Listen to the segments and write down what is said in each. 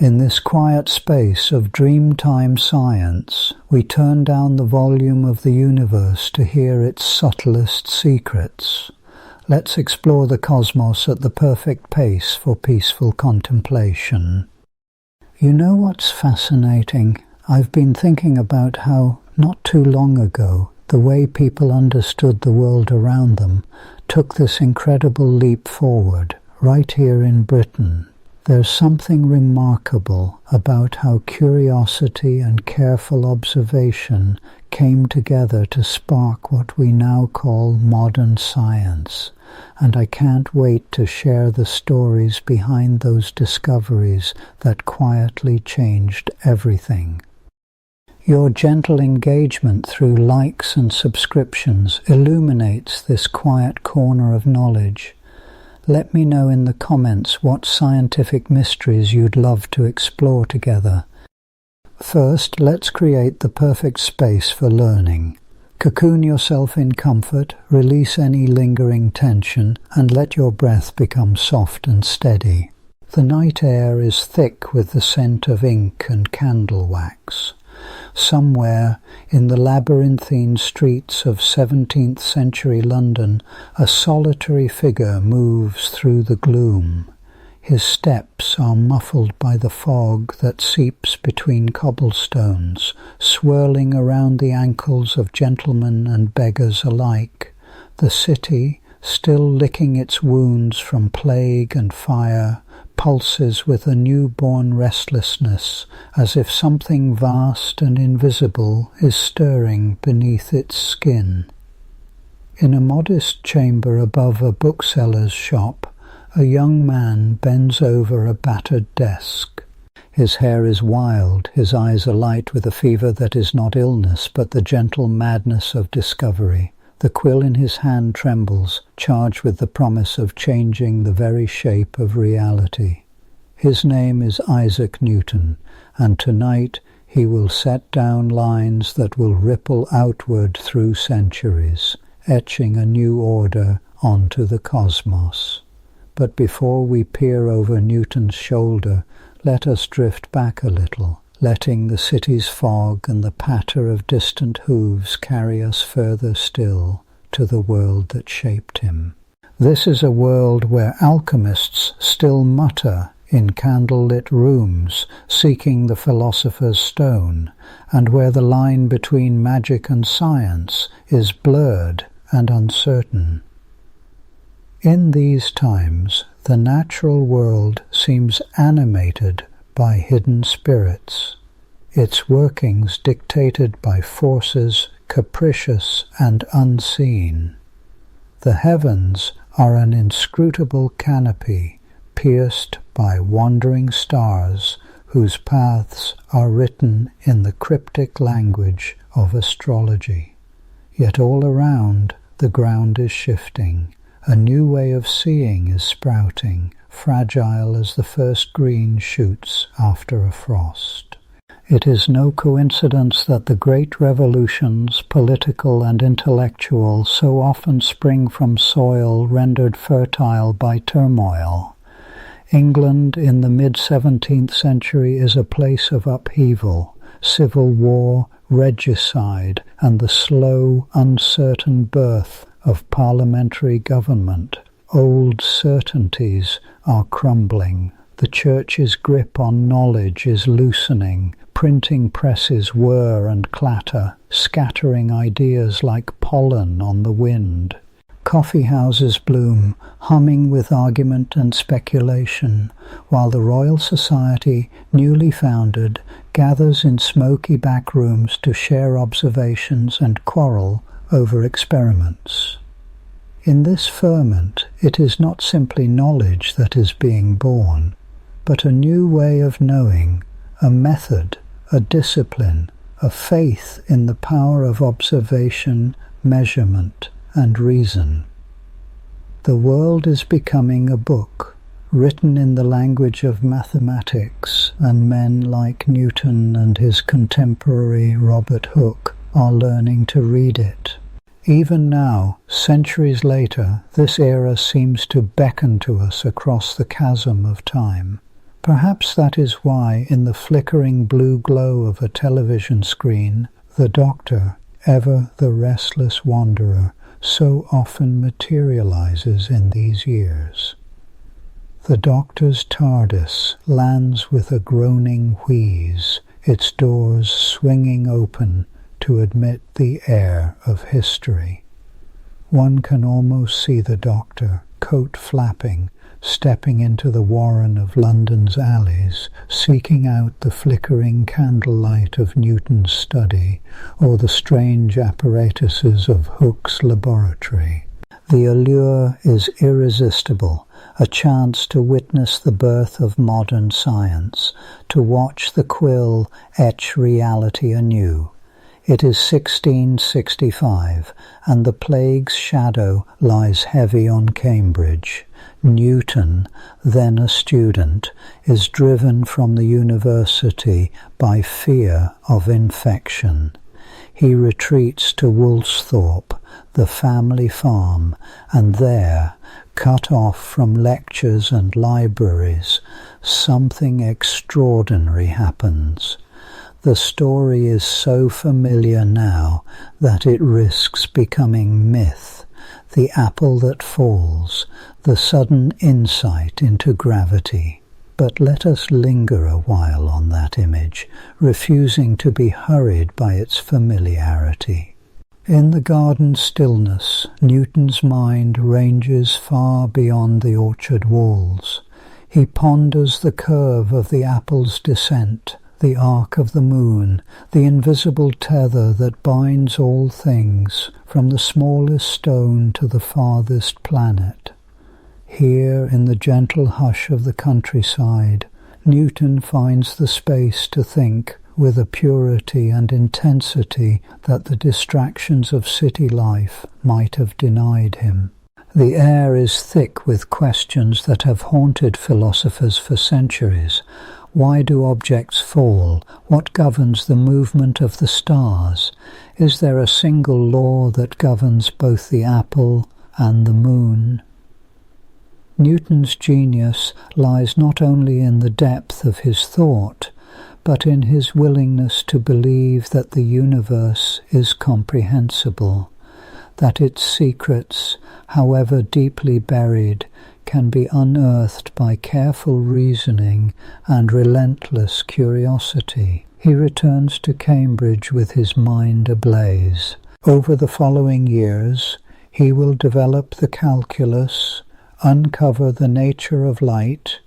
In this quiet space of Dreamtime Science, we turn down the volume of the universe to hear its subtlest secrets. Let's explore the cosmos at the perfect pace for peaceful contemplation. You know what's fascinating? I've been thinking about how, not too long ago, the way people understood the world around them took this incredible leap forward, right here in Britain. There's something remarkable about how curiosity and careful observation came together to spark what we now call modern science, and I can't wait to share the stories behind those discoveries that quietly changed everything. Your gentle engagement through likes and subscriptions illuminates this quiet corner of knowledge. Let me know in the comments what scientific mysteries you'd love to explore together. First, let's create the perfect space for learning. Cocoon yourself in comfort, release any lingering tension, and let your breath become soft and steady. The night air is thick with the scent of ink and candle wax. Somewhere in the labyrinthine streets of 17th century London, a solitary figure moves through the gloom. His steps are muffled by the fog that seeps between cobblestones, swirling around the ankles of gentlemen and beggars alike. The city, still licking its wounds from plague and fire, pulses with a newborn restlessness, as if something vast and invisible is stirring beneath its skin. In a modest chamber above a bookseller's shop, a young man bends over a battered desk. His hair is wild, his eyes alight with a fever that is not illness, but the gentle madness of discovery. The quill in his hand trembles, charged with the promise of changing the very shape of reality. His name is Isaac Newton, and tonight he will set down lines that will ripple outward through centuries, etching a new order onto the cosmos. But before we peer over Newton's shoulder, let us drift back a little, letting the city's fog and the patter of distant hooves carry us further still to the world that shaped him. This is a world where alchemists still mutter in candle-lit rooms, seeking the philosopher's stone, and where the line between magic and science is blurred and uncertain. In these times, the natural world seems animated by hidden spirits, its workings dictated by forces capricious and unseen. The heavens are an inscrutable canopy, pierced by wandering stars whose paths are written in the cryptic language of astrology. Yet all around the ground is shifting. A new way of seeing is sprouting, fragile as the first green shoots after a frost. It is no coincidence that the great revolutions, political and intellectual, so often spring from soil rendered fertile by turmoil. England in the mid-17th century is a place of upheaval, civil war, regicide, and the slow, uncertain birth of parliamentary government. Old certainties are crumbling. The Church's grip on knowledge is loosening. Printing presses whir and clatter, scattering ideas like pollen on the wind. Coffee houses bloom, humming with argument and speculation, while the Royal Society, newly founded, gathers in smoky back rooms to share observations and quarrel over experiments. In this ferment, it is not simply knowledge that is being born, but a new way of knowing, a method, a discipline, a faith in the power of observation, measurement, and reason. The world is becoming a book, written in the language of mathematics, and men like Newton and his contemporary Robert Hooke are learning to read it. Even now, centuries later, this era seems to beckon to us across the chasm of time. Perhaps that is why, in the flickering blue glow of a television screen, the Doctor, ever the restless wanderer, so often materializes in these years. The Doctor's TARDIS lands with a groaning wheeze, its doors swinging open to admit the heir of history. One can almost see the Doctor, coat flapping, stepping into the warren of London's alleys, seeking out the flickering candlelight of Newton's study, or the strange apparatuses of Hooke's laboratory. The allure is irresistible, a chance to witness the birth of modern science, to watch the Quill etch reality anew. It is 1665, and the plague's shadow lies heavy on Cambridge. Newton, then a student, is driven from the university by fear of infection. He retreats to Woolsthorpe, the family farm, and there, cut off from lectures and libraries, something extraordinary happens. The story is so familiar now that it risks becoming myth. The apple that falls, the sudden insight into gravity. But let us linger a while on that image, refusing to be hurried by its familiarity. In the garden stillness, Newton's mind ranges far beyond the orchard walls. He ponders the curve of the apple's descent, the arc of the moon, the invisible tether that binds all things, from the smallest stone to the farthest planet. Here, in the gentle hush of the countryside, Newton finds the space to think with a purity and intensity that the distractions of city life might have denied him. The air is thick with questions that have haunted philosophers for centuries. Why do objects fall? What governs the movement of the stars? Is there a single law that governs both the apple and the moon? Newton's genius lies not only in the depth of his thought, but in his willingness to believe that the universe is comprehensible, that its secrets, however deeply buried, can be unearthed by careful reasoning and relentless curiosity. He returns to Cambridge with his mind ablaze. Over the following years, he will develop the calculus, uncover the nature of light,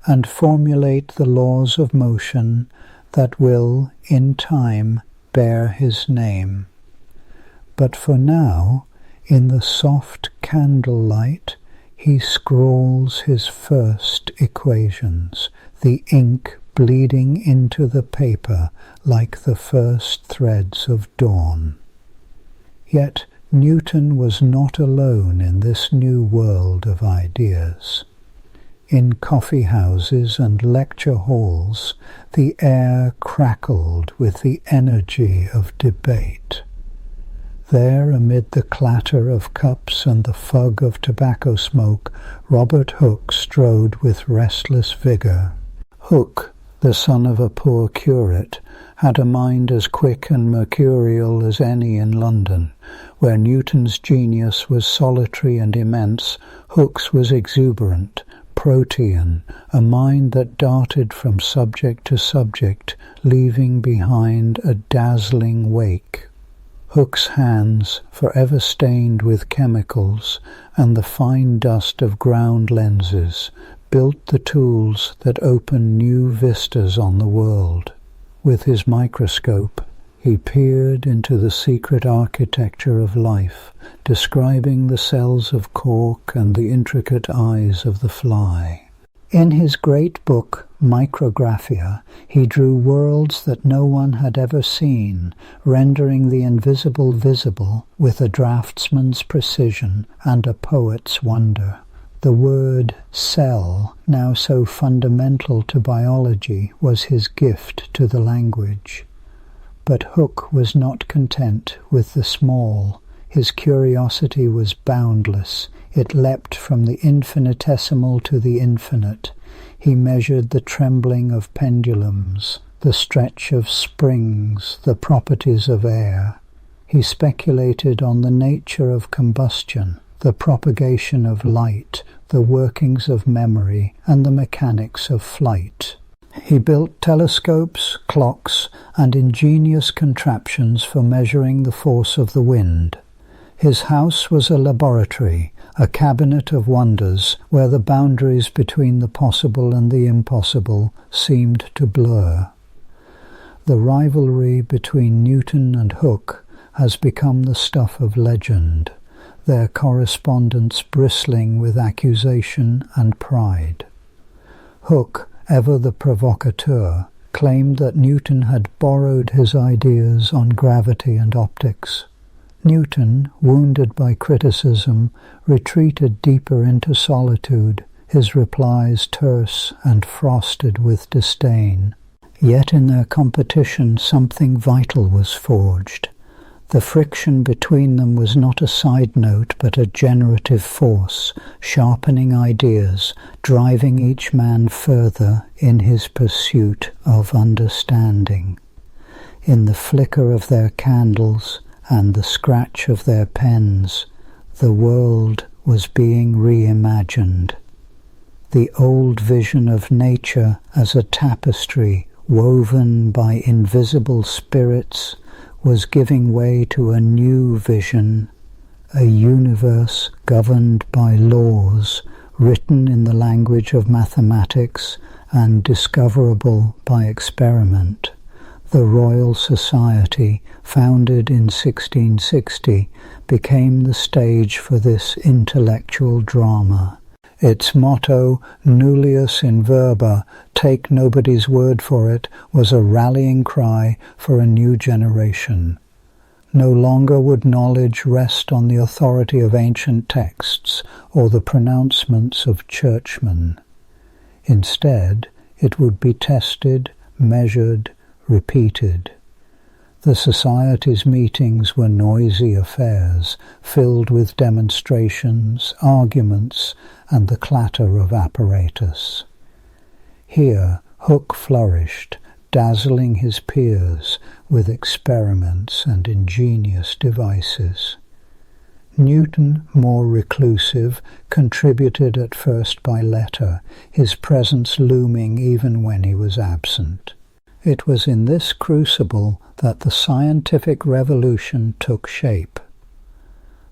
and formulate the laws of motion that will, in time, bear his name. But for now, in the soft candlelight, he scrawls his first equations, the ink bleeding into the paper like the first threads of dawn. Yet Newton was not alone in this new world of ideas. In coffee houses and lecture halls, the air crackled with the energy of debate. There, amid the clatter of cups and the fug of tobacco smoke, Robert Hooke strode with restless vigour. Hooke, the son of a poor curate, had a mind as quick and mercurial as any in London. Where Newton's genius was solitary and immense, Hooke's was exuberant, protean, a mind that darted from subject to subject, leaving behind a dazzling wake. Hooke's hands, forever stained with chemicals and the fine dust of ground lenses, built the tools that opened new vistas on the world. With his microscope, he peered into the secret architecture of life, describing the cells of cork and the intricate eyes of the fly. In his great book, Micrographia, he drew worlds that no one had ever seen, rendering the invisible visible with a draftsman's precision and a poet's wonder. The word cell, now so fundamental to biology, was his gift to the language. But Hooke was not content with the small. His curiosity was boundless. It leapt from the infinitesimal to the infinite. He measured the trembling of pendulums, the stretch of springs, the properties of air. He speculated on the nature of combustion, the propagation of light, the workings of memory, and the mechanics of flight. He built telescopes, clocks, and ingenious contraptions for measuring the force of the wind. His house was a laboratory, a cabinet of wonders where the boundaries between the possible and the impossible seemed to blur. The rivalry between Newton and Hooke has become the stuff of legend, their correspondence bristling with accusation and pride. Hooke, ever the provocateur, claimed that Newton had borrowed his ideas on gravity and optics. Newton, wounded by criticism, retreated deeper into solitude, his replies terse and frosted with disdain. Yet in their competition something vital was forged. The friction between them was not a side note but a generative force, sharpening ideas, driving each man further in his pursuit of understanding. In the flicker of their candles and the scratch of their pens, the world was being reimagined. The old vision of nature as a tapestry woven by invisible spirits was giving way to a new vision, a universe governed by laws written in the language of mathematics and discoverable by experiment. The Royal Society, founded in 1660, became the stage for this intellectual drama. Its motto, nullius in verba, take nobody's word for it, was a rallying cry for a new generation. No longer would knowledge rest on the authority of ancient texts or the pronouncements of churchmen. Instead, it would be tested, measured, repeated. The Society's meetings were noisy affairs, filled with demonstrations, arguments, and the clatter of apparatus. Here Hooke flourished, dazzling his peers with experiments and ingenious devices. Newton, more reclusive, contributed at first by letter, his presence looming even when he was absent. It was in this crucible that the scientific revolution took shape.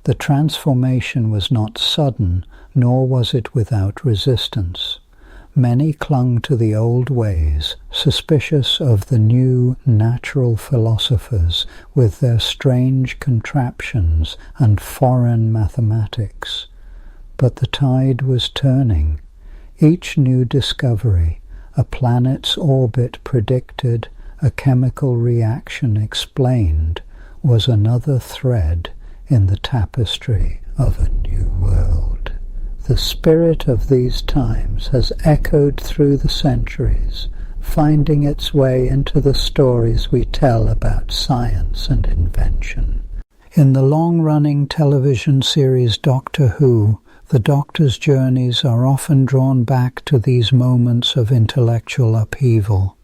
The transformation was not sudden, nor was it without resistance. Many clung to the old ways, suspicious of the new natural philosophers with their strange contraptions and foreign mathematics. But the tide was turning. Each new discovery, a planet's orbit predicted, a chemical reaction explained, was another thread in the tapestry of a new world. The spirit of these times has echoed through the centuries, finding its way into the stories we tell about science and invention. In the long-running television series Doctor Who, the Doctor's journeys are often drawn back to these moments of intellectual upheaval.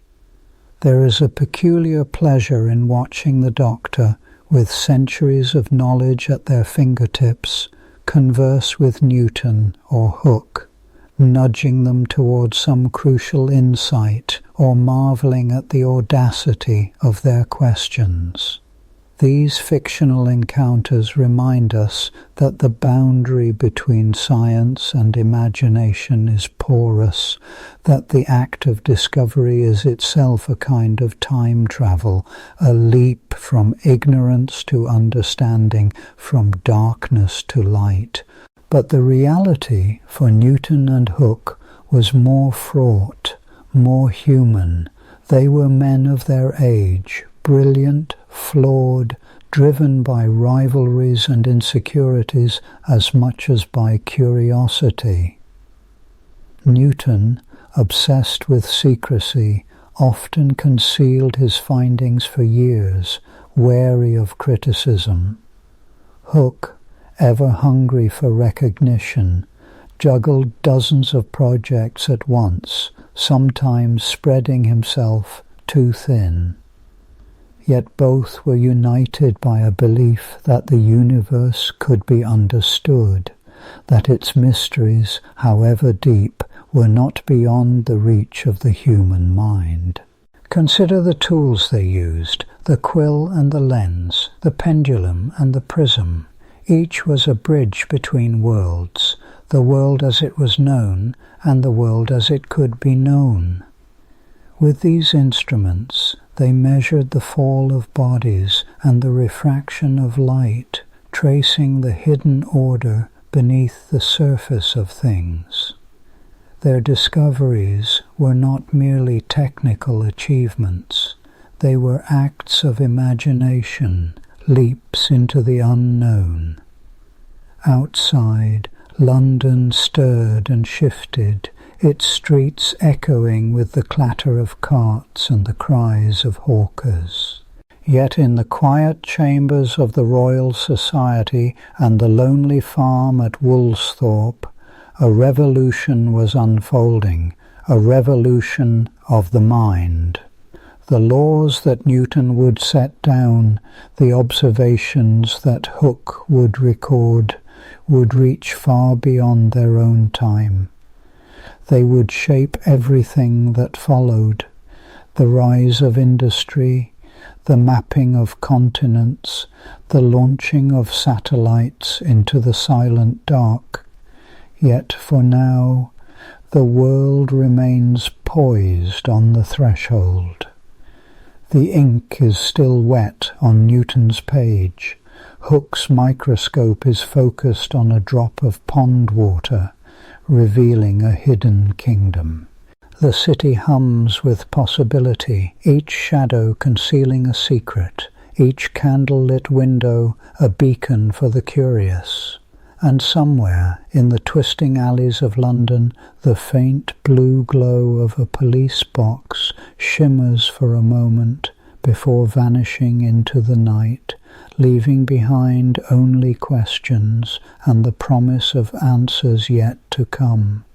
There is a peculiar pleasure in watching the Doctor, with centuries of knowledge at their fingertips, converse with Newton or Hooke, nudging them towards some crucial insight or marvelling at the audacity of their questions. These fictional encounters remind us that the boundary between science and imagination is porous, that the act of discovery is itself a kind of time travel, a leap from ignorance to understanding, from darkness to light. But the reality for Newton and Hooke was more fraught, more human. They were men of their age, brilliant, flawed, driven by rivalries and insecurities as much as by curiosity. Newton, obsessed with secrecy, often concealed his findings for years, wary of criticism. Hooke, ever hungry for recognition, juggled dozens of projects at once, sometimes spreading himself too thin. Yet both were united by a belief that the universe could be understood, that its mysteries, however deep, were not beyond the reach of the human mind. Consider the tools they used, the quill and the lens, the pendulum and the prism. Each was a bridge between worlds, the world as it was known and the world as it could be known. With these instruments, they measured the fall of bodies and the refraction of light, tracing the hidden order beneath the surface of things. Their discoveries were not merely technical achievements. They were acts of imagination, leaps into the unknown. Outside, London stirred and shifted, its streets echoing with the clatter of carts and the cries of hawkers. Yet in the quiet chambers of the Royal Society and the lonely farm at Woolsthorpe, a revolution was unfolding, a revolution of the mind. The laws that Newton would set down, the observations that Hooke would record, would reach far beyond their own time. They would shape everything that followed: the rise of industry, the mapping of continents, the launching of satellites into the silent dark. Yet for now, the world remains poised on the threshold. The ink is still wet on Newton's page. Hooke's microscope is focused on a drop of pond water, revealing a hidden kingdom. The city hums with possibility, each shadow concealing a secret, each candle-lit window a beacon for the curious. And somewhere, in the twisting alleys of London, the faint blue glow of a police box shimmers for a moment before vanishing into the night, leaving behind only questions and the promise of answers yet to come.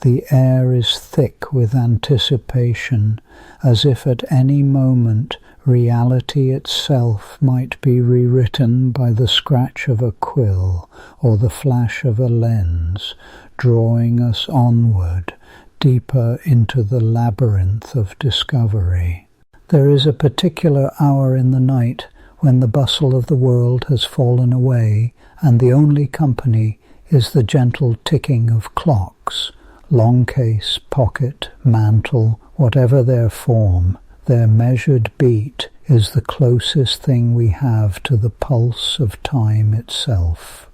The air is thick with anticipation, as if at any moment reality itself might be rewritten by the scratch of a quill or the flash of a lens, drawing us onward, deeper into the labyrinth of discovery. There is a particular hour in the night when the bustle of the world has fallen away, and the only company is the gentle ticking of clocks, long case, pocket, mantle, whatever their form. Their measured beat is the closest thing we have to the pulse of time itself.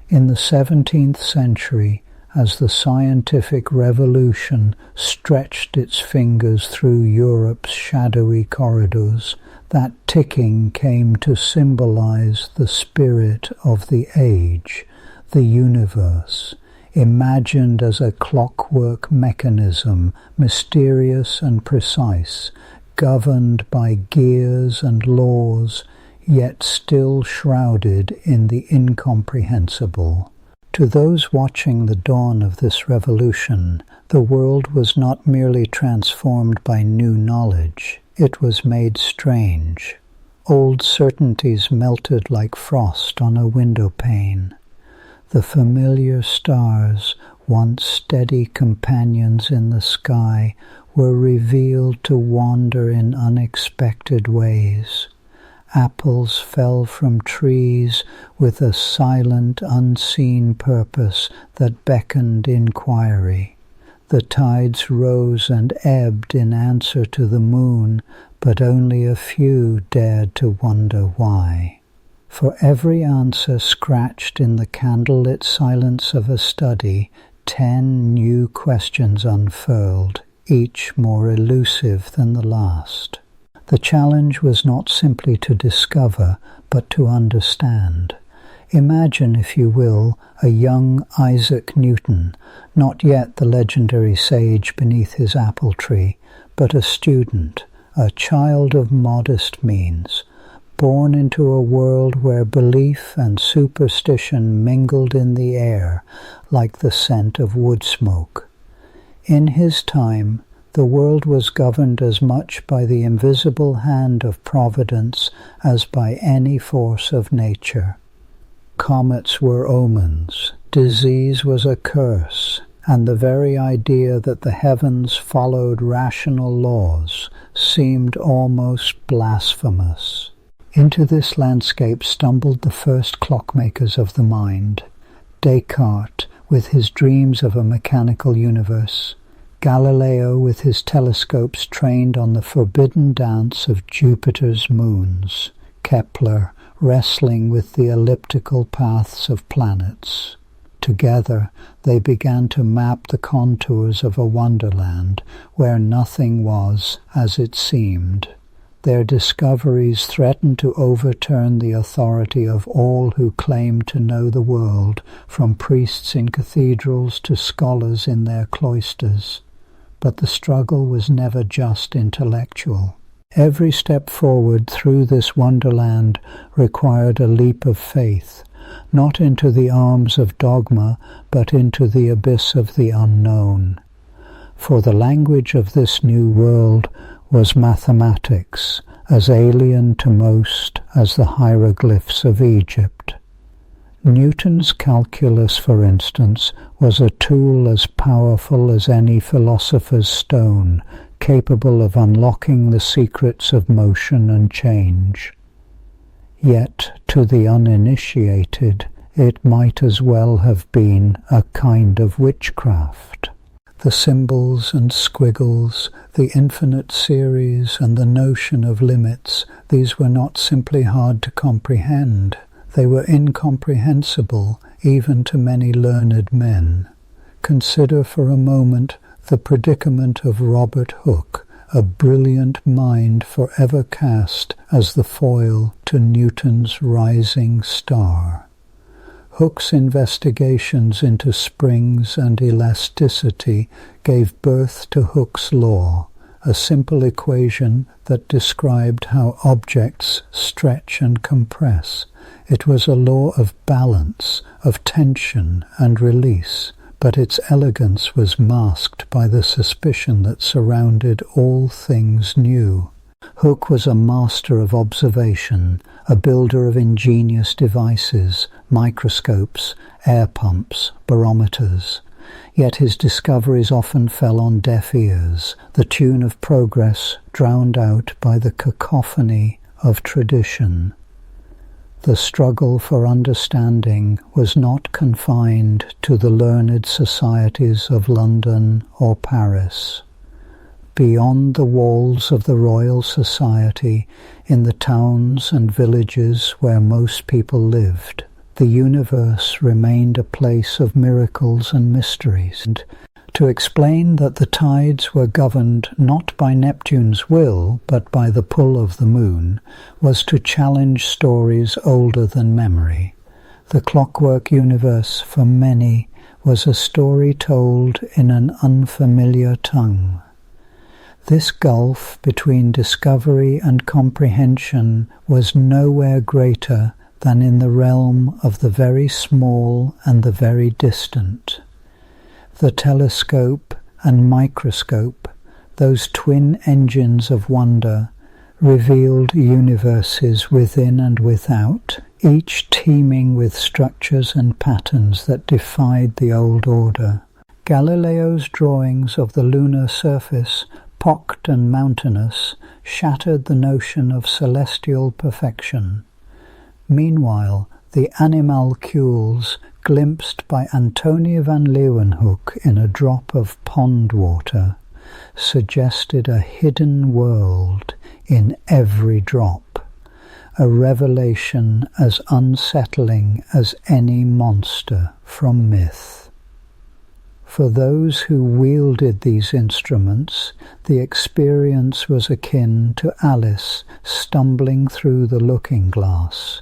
In the 17th century, as the scientific revolution stretched its fingers through Europe's shadowy corridors, that ticking came to symbolize the spirit of the age, the universe, imagined as a clockwork mechanism, mysterious and precise, governed by gears and laws, yet still shrouded in the incomprehensible. To those watching the dawn of this revolution, the world was not merely transformed by new knowledge, it was made strange. Old certainties melted like frost on a window pane. The familiar stars, once steady companions in the sky, were revealed to wander in unexpected ways. Apples fell from trees with a silent, unseen purpose that beckoned inquiry. The tides rose and ebbed in answer to the moon, but only a few dared to wonder why. For every answer scratched in the candlelit silence of a study, 10 new questions unfurled, each more elusive than the last. The challenge was not simply to discover, but to understand. Imagine, if you will, a young Isaac Newton, not yet the legendary sage beneath his apple tree, but a student, a child of modest means, born into a world where belief and superstition mingled in the air like the scent of wood smoke. In his time, the world was governed as much by the invisible hand of providence as by any force of nature. Comets were omens, disease was a curse, and the very idea that the heavens followed rational laws seemed almost blasphemous. Into this landscape stumbled the first clockmakers of the mind, Descartes with his dreams of a mechanical universe, Galileo with his telescopes trained on the forbidden dance of Jupiter's moons, Kepler wrestling with the elliptical paths of planets. Together they began to map the contours of a wonderland where nothing was as it seemed. Their discoveries threatened to overturn the authority of all who claimed to know the world, from priests in cathedrals to scholars in their cloisters. But the struggle was never just intellectual. Every step forward through this wonderland required a leap of faith, not into the arms of dogma, but into the abyss of the unknown. For the language of this new world was mathematics, as alien to most as the hieroglyphs of Egypt. Newton's calculus, for instance, was a tool as powerful as any philosopher's stone, capable of unlocking the secrets of motion and change. Yet, to the uninitiated, it might as well have been a kind of witchcraft. The symbols and squiggles, the infinite series and the notion of limits, these were not simply hard to comprehend. They were incomprehensible even to many learned men. Consider for a moment the predicament of Robert Hooke, a brilliant mind forever cast as the foil to Newton's rising star. Hooke's investigations into springs and elasticity gave birth to Hooke's law, a simple equation that described how objects stretch and compress. It was a law of balance, of tension and release, but its elegance was masked by the suspicion that surrounded all things new. Hooke was a master of observation, a builder of ingenious devices, microscopes, air pumps, barometers. Yet his discoveries often fell on deaf ears, the tune of progress drowned out by the cacophony of tradition. The struggle for understanding was not confined to the learned societies of London or Paris. Beyond the walls of the Royal Society, in the towns and villages where most people lived, the universe remained a place of miracles and mysteries. And to explain that the tides were governed not by Neptune's will, but by the pull of the moon, was to challenge stories older than memory. The Clockwork universe, for many, was a story told in an unfamiliar tongue. This gulf between discovery and comprehension was nowhere greater than in the realm of the very small and the very distant. The telescope and microscope, those twin engines of wonder, revealed universes within and without, each teeming with structures and patterns that defied the old order. Galileo's drawings of the lunar surface, pocked and mountainous, shattered the notion of celestial perfection. Meanwhile, the animalcules, glimpsed by Antonie van Leeuwenhoek in a drop of pond water, suggested a hidden world in every drop, a revelation as unsettling as any monster from myth. For those who wielded these instruments, the experience was akin to Alice stumbling through the looking-glass.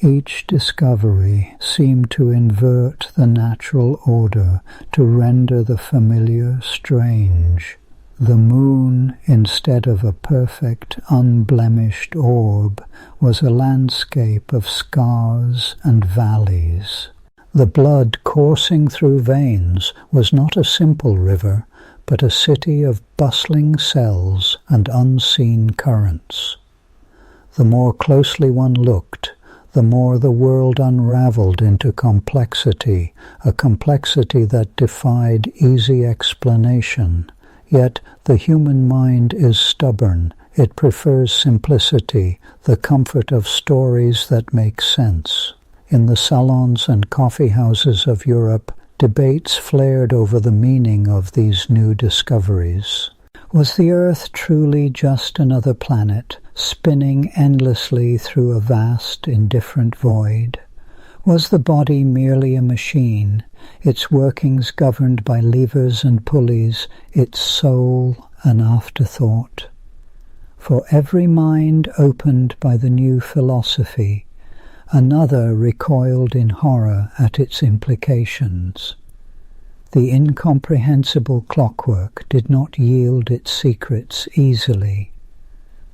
Each discovery seemed to invert the natural order, to render the familiar strange. The moon, instead of a perfect, unblemished orb, was a landscape of scars and valleys. The blood coursing through veins was not a simple river, but a city of bustling cells and unseen currents. The more closely one looked, the more the world unraveled into complexity, a complexity that defied easy explanation. Yet the human mind is stubborn. It prefers simplicity, the comfort of stories that make sense. In the salons and coffee houses of Europe, debates flared over the meaning of these new discoveries. Was the Earth truly just another planet, spinning endlessly through a vast, indifferent void? Was the body merely a machine, its workings governed by levers and pulleys, its soul an afterthought? For every mind opened by the new philosophy, another recoiled in horror at its implications. The incomprehensible clockwork did not yield its secrets easily.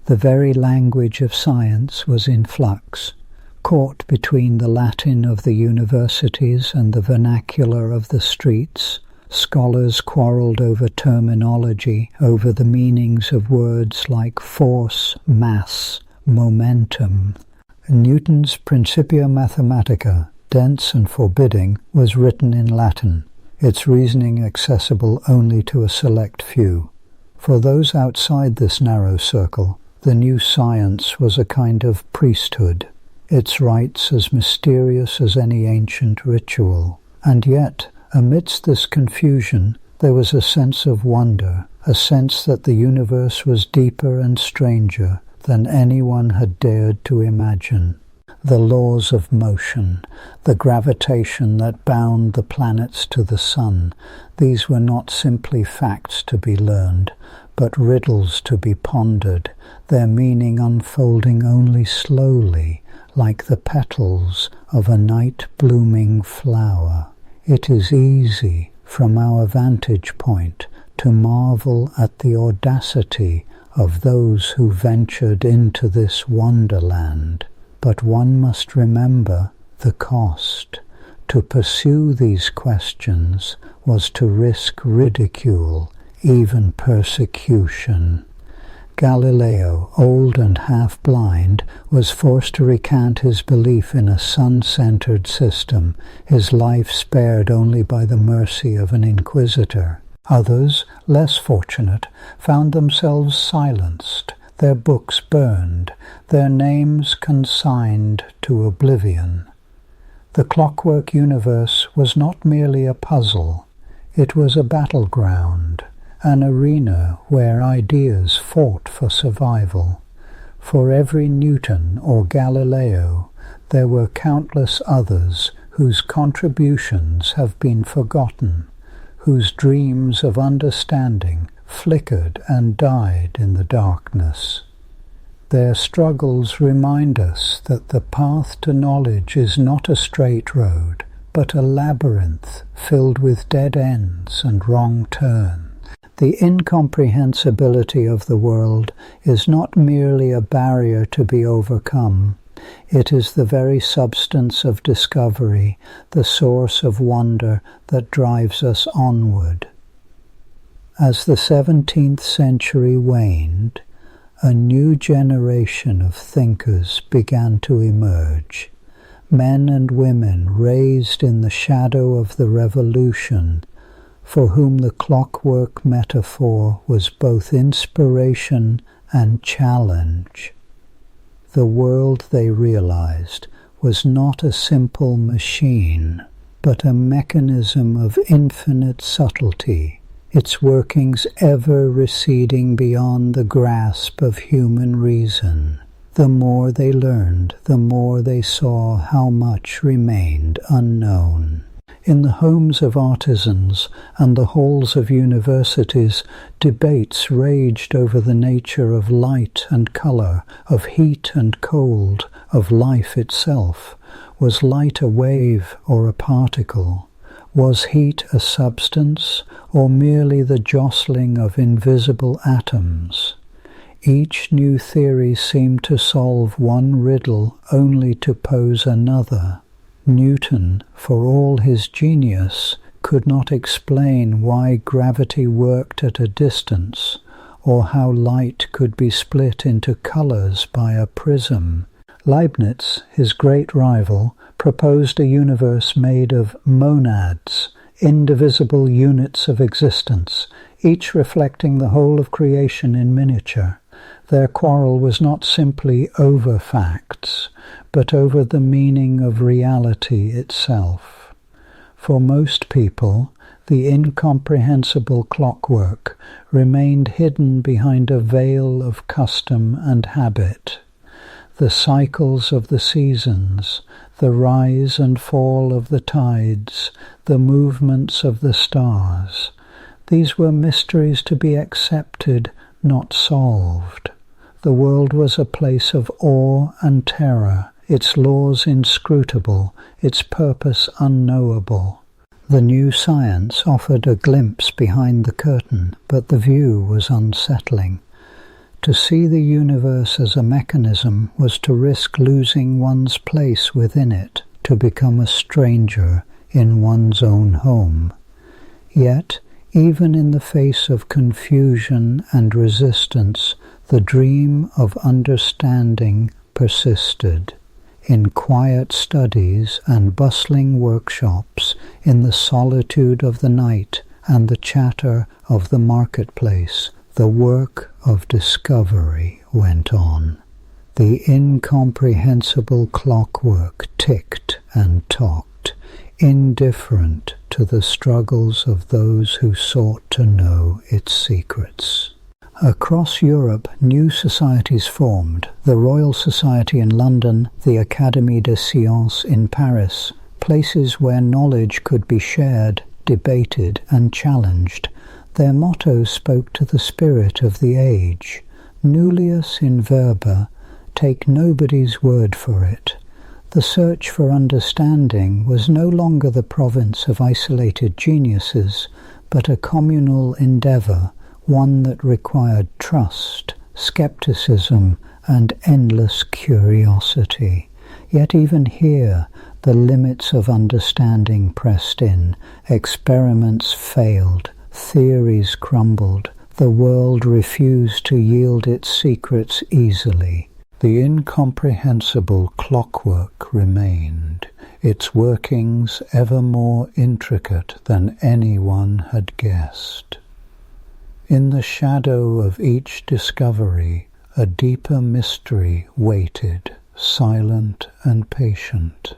The very language of science was in flux, caught between the Latin of the universities and the vernacular of the streets. Scholars quarreled over terminology, over the meanings of words like force, mass, momentum. Newton's Principia Mathematica, dense and forbidding, was written in Latin, its reasoning accessible only to a select few. For those outside this narrow circle, the new science was a kind of priesthood, its rites as mysterious as any ancient ritual. And yet, amidst this confusion, there was a sense of wonder, a sense that the universe was deeper and stranger than anyone had dared to imagine. The laws of motion, the gravitation that bound the planets to the sun, these were not simply facts to be learned, but riddles to be pondered, their meaning unfolding only slowly, like the petals of a night-blooming flower. It is easy, from our vantage point, to marvel at the audacity of those who ventured into this wonderland. But one must remember the cost. To pursue these questions was to risk ridicule, even persecution. Galileo, old and half-blind, was forced to recant his belief in a sun-centered system, his life spared only by the mercy of an inquisitor. Others, less fortunate, found themselves silenced, their books burned, their names consigned to oblivion. The Clockwork universe was not merely a puzzle, it was a battleground, an arena where ideas fought for survival. For every Newton or Galileo, there were countless others whose contributions have been forgotten, whose dreams of understanding flickered and died in the darkness. Their struggles remind us that the path to knowledge is not a straight road, but a labyrinth filled with dead ends and wrong turns. The incomprehensibility of the world is not merely a barrier to be overcome. It is the very substance of discovery, the source of wonder that drives us onward. As the 17th century waned, a new generation of thinkers began to emerge. Men and women raised in the shadow of the revolution, for whom the clockwork metaphor was both inspiration and challenge. The world, they realized, was not a simple machine, but a mechanism of infinite subtlety, its workings ever receding beyond the grasp of human reason. The more they learned, the more they saw how much remained unknown. In the homes of artisans and the halls of universities, debates raged over the nature of light and color, of heat and cold, of life itself. Was light a wave or a particle? Was heat a substance, or merely the jostling of invisible atoms? Each new theory seemed to solve one riddle only to pose another. Newton, for all his genius, could not explain why gravity worked at a distance, or how light could be split into colors by a prism. Leibniz, his great rival, proposed a universe made of monads, indivisible units of existence, each reflecting the whole of creation in miniature. Their quarrel was not simply over facts, but over the meaning of reality itself. For most people, the incomprehensible clockwork remained hidden behind a veil of custom and habit. The cycles of the seasons, the rise and fall of the tides, the movements of the stars, these were mysteries to be accepted, not solved. The world was a place of awe and terror, its laws inscrutable, its purpose unknowable. The new science offered a glimpse behind the curtain, but the view was unsettling. To see the universe as a mechanism was to risk losing one's place within it, to become a stranger in one's own home. Yet, even in the face of confusion and resistance, the dream of understanding persisted. In quiet studies and bustling workshops, in the solitude of the night and the chatter of the marketplace, the work of discovery went on. The incomprehensible clockwork ticked and talked, indifferent to the struggles of those who sought to know its secrets. Across Europe, new societies formed: the Royal Society in London, the Académie des Sciences in Paris, places where knowledge could be shared, debated, and challenged. Their motto spoke to the spirit of the age: nullius in verba, take nobody's word for it. The search for understanding was no longer the province of isolated geniuses, but a communal endeavor, one that required trust, skepticism, and endless curiosity. Yet even here, the limits of understanding pressed in, experiments failed, theories crumbled, the world refused to yield its secrets easily. The incomprehensible clockwork remained, its workings ever more intricate than anyone had guessed. In the shadow of each discovery, a deeper mystery waited, silent and patient.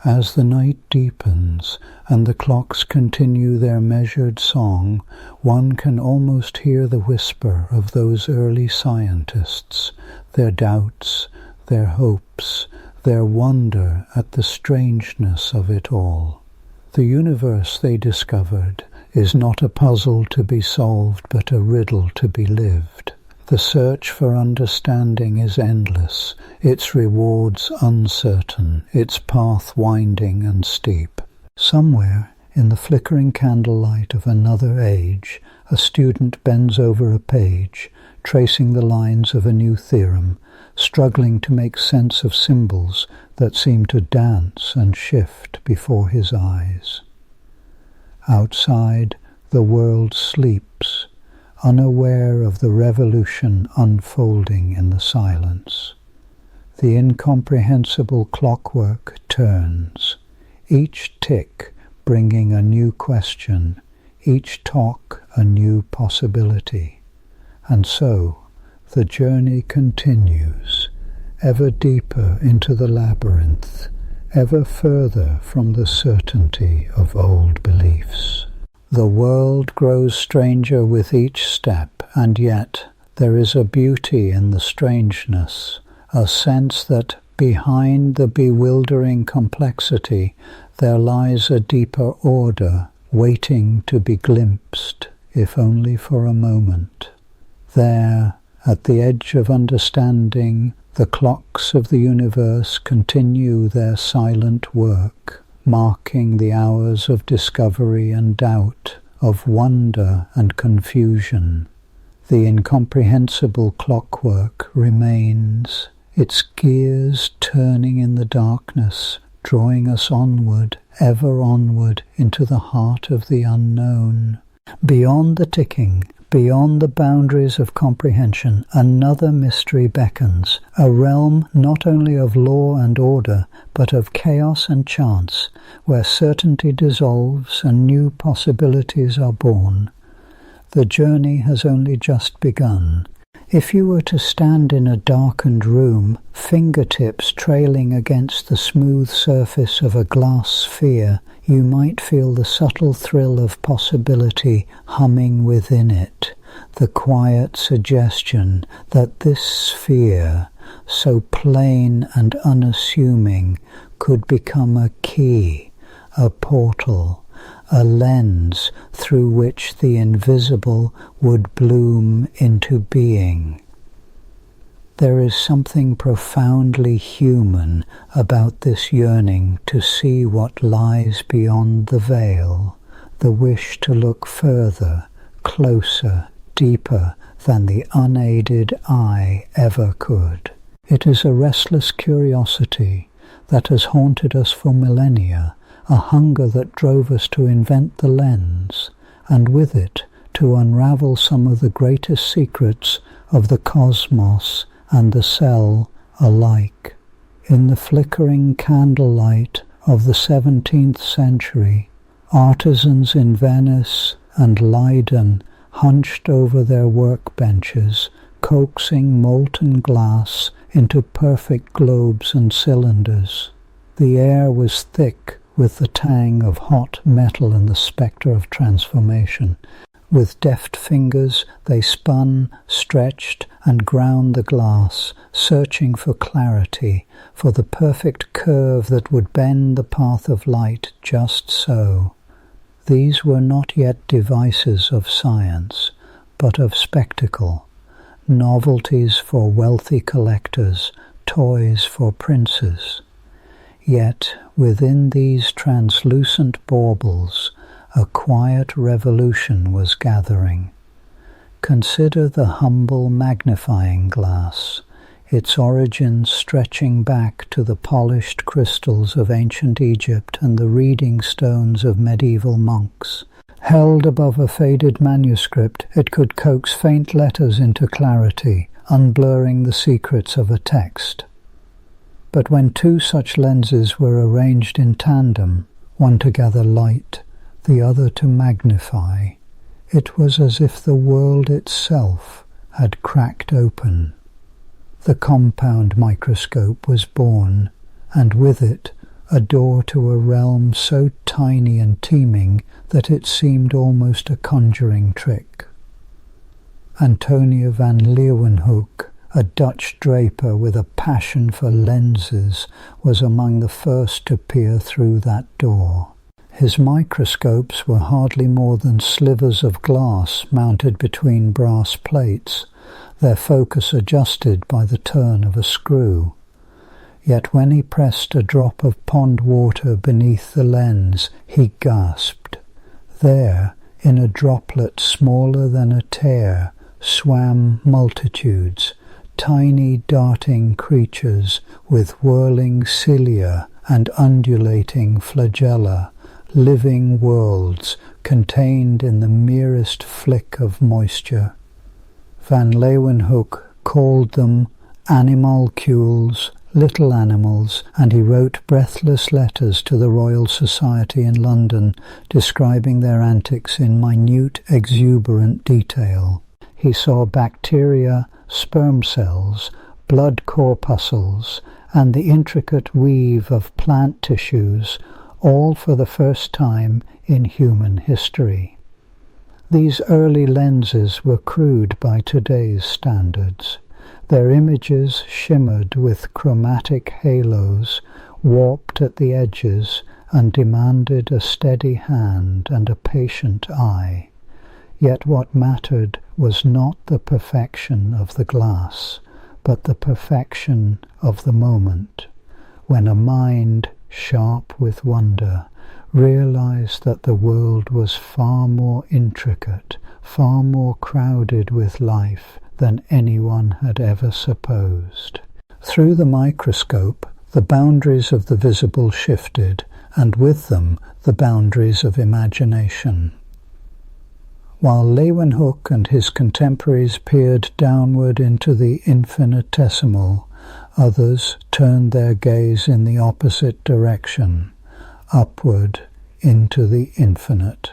As the night deepens and the clocks continue their measured song, one can almost hear the whisper of those early scientists, their doubts, their hopes, their wonder at the strangeness of it all. The universe, they discovered, is not a puzzle to be solved, but a riddle to be lived. The search for understanding is endless, its rewards uncertain, its path winding and steep. Somewhere, in the flickering candlelight of another age, a student bends over a page, tracing the lines of a new theorem, struggling to make sense of symbols that seem to dance and shift before his eyes. Outside, the world sleeps, unaware of the revolution unfolding in the silence. The incomprehensible clockwork turns, each tick bringing a new question, each talk a new possibility. And so, the journey continues, ever deeper into the labyrinth, ever further from the certainty of old beliefs. The world grows stranger with each step, and yet there is a beauty in the strangeness, a sense that behind the bewildering complexity there lies a deeper order, waiting to be glimpsed, if only for a moment. There, at the edge of understanding, the clocks of the universe continue their silent work, marking the hours of discovery and doubt, of wonder and confusion. The incomprehensible clockwork remains, its gears turning in the darkness, drawing us onward, ever onward, into the heart of the unknown. Beyond the ticking, beyond the boundaries of comprehension, another mystery beckons, a realm not only of law and order, but of chaos and chance, where certainty dissolves and new possibilities are born. The journey has only just begun. If you were to stand in a darkened room, fingertips trailing against the smooth surface of a glass sphere, you might feel the subtle thrill of possibility humming within it, the quiet suggestion that this sphere, so plain and unassuming, could become a key, a portal, a lens through which the invisible would bloom into being. There is something profoundly human about this yearning to see what lies beyond the veil, the wish to look further, closer, deeper than the unaided eye ever could. It is a restless curiosity that has haunted us for millennia, a hunger that drove us to invent the lens, and with it to unravel some of the greatest secrets of the cosmos and the cell alike. In the flickering candlelight of the 17th century, artisans in Venice and Leiden hunched over their workbenches, coaxing molten glass into perfect globes and cylinders. The air was thick with the tang of hot metal and the spectre of transformation. With deft fingers they spun, stretched, and ground the glass, searching for clarity, for the perfect curve that would bend the path of light just so. These were not yet devices of science, but of spectacle, novelties for wealthy collectors, toys for princes. Yet within these translucent baubles, a quiet revolution was gathering. Consider the humble magnifying glass, its origins stretching back to the polished crystals of ancient Egypt and the reading stones of medieval monks. Held above a faded manuscript, it could coax faint letters into clarity, unblurring the secrets of a text. But when two such lenses were arranged in tandem, one to gather light, the other to magnify, it was as if the world itself had cracked open. The compound microscope was born, and with it a door to a realm so tiny and teeming that it seemed almost a conjuring trick. Antonia van Leeuwenhoek, a Dutch draper with a passion for lenses, was among the first to peer through that door. His microscopes were hardly more than slivers of glass mounted between brass plates, their focus adjusted by the turn of a screw. Yet when he pressed a drop of pond water beneath the lens, he gasped. There, in a droplet smaller than a tear, swam multitudes, tiny darting creatures with whirling cilia and undulating flagella, living worlds contained in the merest flick of moisture. Van Leeuwenhoek called them animalcules, little animals, and he wrote breathless letters to the Royal Society in London, describing their antics in minute, exuberant detail. He saw bacteria, sperm cells, blood corpuscles, and the intricate weave of plant tissues, all for the first time in human history. These early lenses were crude by today's standards. Their images shimmered with chromatic halos, warped at the edges, and demanded a steady hand and a patient eye. Yet what mattered was not the perfection of the glass, but the perfection of the moment, when a mind sharp with wonder, realized that the world was far more intricate, far more crowded with life than anyone had ever supposed. Through the microscope, the boundaries of the visible shifted, and with them the boundaries of imagination. While Leeuwenhoek and his contemporaries peered downward into the infinitesimal, others turned their gaze in the opposite direction, upward into the infinite.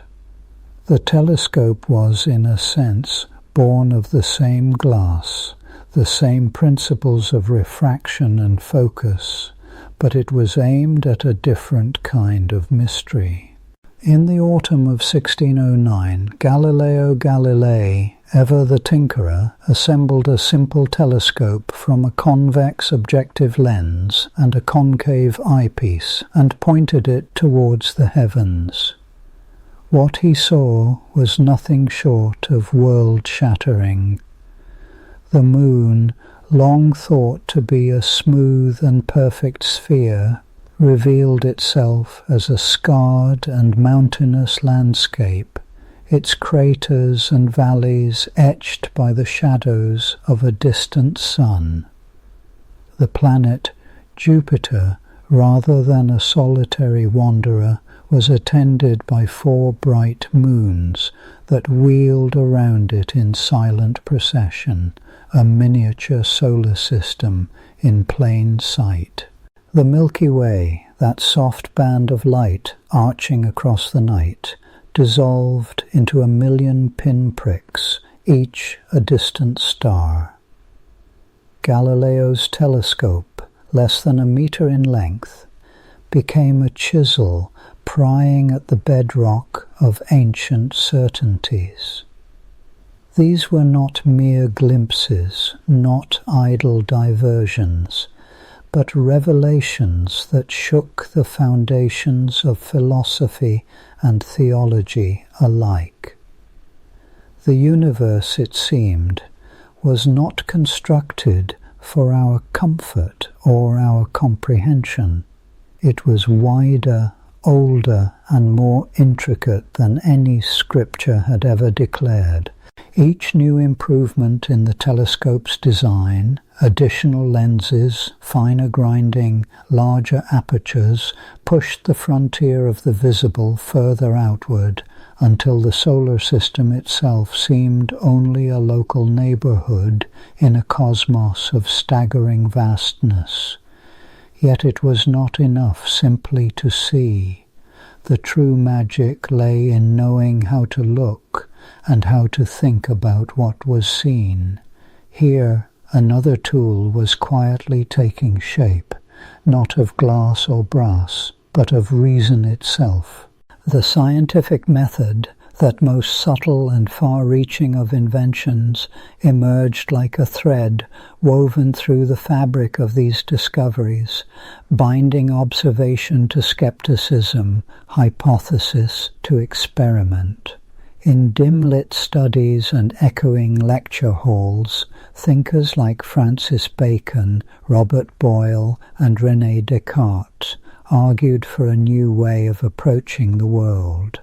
The telescope was, in a sense, born of the same glass, the same principles of refraction and focus, but it was aimed at a different kind of mystery. In the autumn of 1609, Galileo Galilei, ever the tinkerer, assembled a simple telescope from a convex objective lens and a concave eyepiece, and pointed it towards the heavens. What he saw was nothing short of world-shattering. The moon, long thought to be a smooth and perfect sphere, revealed itself as a scarred and mountainous landscape, its craters and valleys etched by the shadows of a distant sun. The planet Jupiter, rather than a solitary wanderer, was attended by 4 bright moons that wheeled around it in silent procession, a miniature solar system in plain sight. The Milky Way, that soft band of light arching across the night, dissolved into 1,000,000 pinpricks, each a distant star. Galileo's telescope, less than 1 meter in length, became a chisel prying at the bedrock of ancient certainties. These were not mere glimpses, not idle diversions, but revelations that shook the foundations of philosophy and theology alike. The universe, it seemed, was not constructed for our comfort or our comprehension. It was wider, older, and more intricate than any scripture had ever declared. Each new improvement in the telescope's design, additional lenses, finer grinding, larger apertures, pushed the frontier of the visible further outward, until the solar system itself seemed only a local neighborhood in a cosmos of staggering vastness. Yet it was not enough simply to see. The true magic lay in knowing how to look and how to think about what was seen. Here, another tool was quietly taking shape, not of glass or brass, but of reason itself. The scientific method, that most subtle and far-reaching of inventions, emerged like a thread woven through the fabric of these discoveries, binding observation to skepticism, hypothesis to experiment. In dim-lit studies and echoing lecture halls, thinkers like Francis Bacon, Robert Boyle, and René Descartes argued for a new way of approaching the world.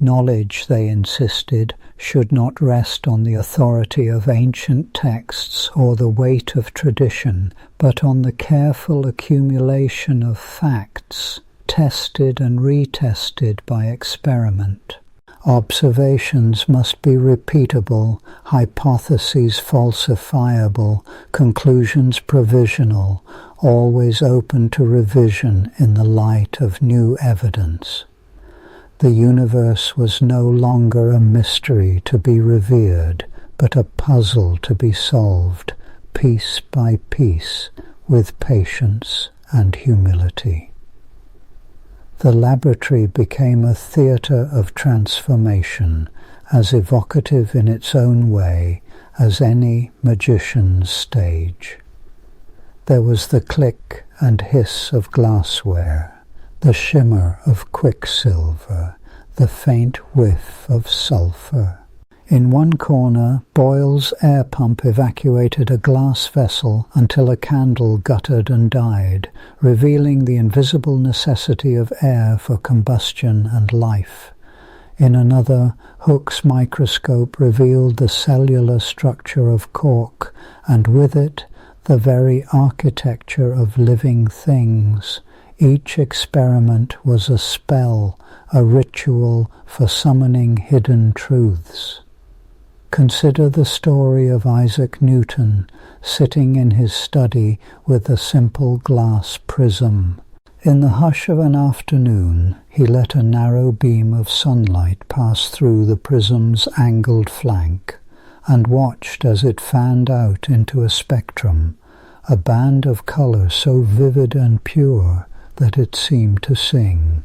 Knowledge, they insisted, should not rest on the authority of ancient texts or the weight of tradition, but on the careful accumulation of facts, tested and retested by experiment. Observations must be repeatable, hypotheses falsifiable, conclusions provisional, always open to revision in the light of new evidence. The universe was no longer a mystery to be revered, but a puzzle to be solved, piece by piece, with patience and humility. The laboratory became a theatre of transformation, as evocative in its own way as any magician's stage. There was the click and hiss of glassware, the shimmer of quicksilver, the faint whiff of sulphur. In one corner, Boyle's air pump evacuated a glass vessel until a candle guttered and died, revealing the invisible necessity of air for combustion and life. In another, Hooke's microscope revealed the cellular structure of cork, and with it, the very architecture of living things. Each experiment was a spell, a ritual for summoning hidden truths. Consider the story of Isaac Newton, sitting in his study with a simple glass prism. In the hush of an afternoon, he let a narrow beam of sunlight pass through the prism's angled flank, and watched as it fanned out into a spectrum, a band of colour so vivid and pure that it seemed to sing.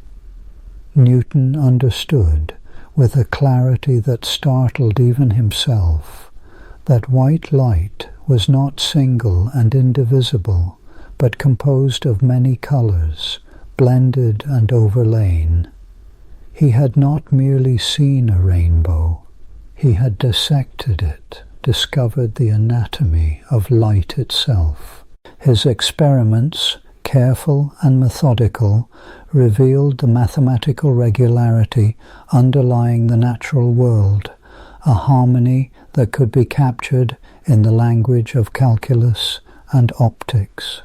Newton understood, with a clarity that startled even himself, that white light was not single and indivisible, but composed of many colours, blended and overlain. He had not merely seen a rainbow, he had dissected it, discovered the anatomy of light itself. His experiments, careful and methodical, revealed the mathematical regularity underlying the natural world, a harmony that could be captured in the language of calculus and optics.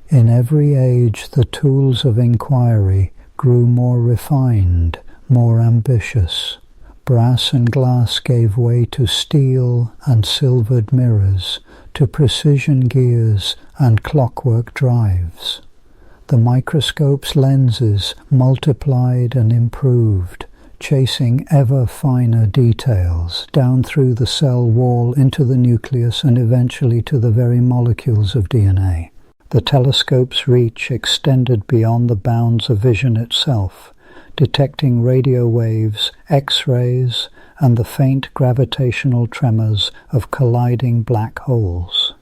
In every age the tools of inquiry grew more refined, more ambitious. Brass and glass gave way to steel and silvered mirrors, to precision gears and clockwork drives. The microscope's lenses multiplied and improved, chasing ever finer details down through the cell wall into the nucleus and eventually to the very molecules of DNA. The telescope's reach extended beyond the bounds of vision itself, detecting radio waves, X-rays, and the faint gravitational tremors of colliding black holes.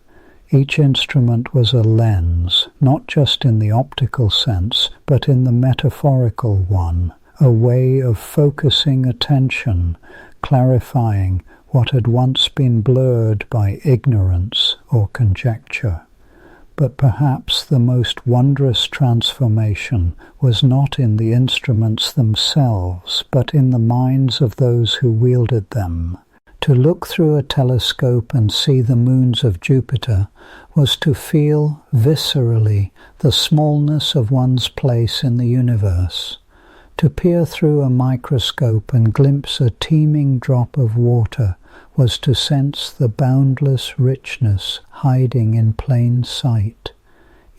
Each instrument was a lens, not just in the optical sense, but in the metaphorical one, a way of focusing attention, clarifying what had once been blurred by ignorance or conjecture. But perhaps the most wondrous transformation was not in the instruments themselves, but in the minds of those who wielded them. To look through a telescope and see the moons of Jupiter was to feel viscerally the smallness of one's place in the universe. To peer through a microscope and glimpse a teeming drop of water was to sense the boundless richness hiding in plain sight.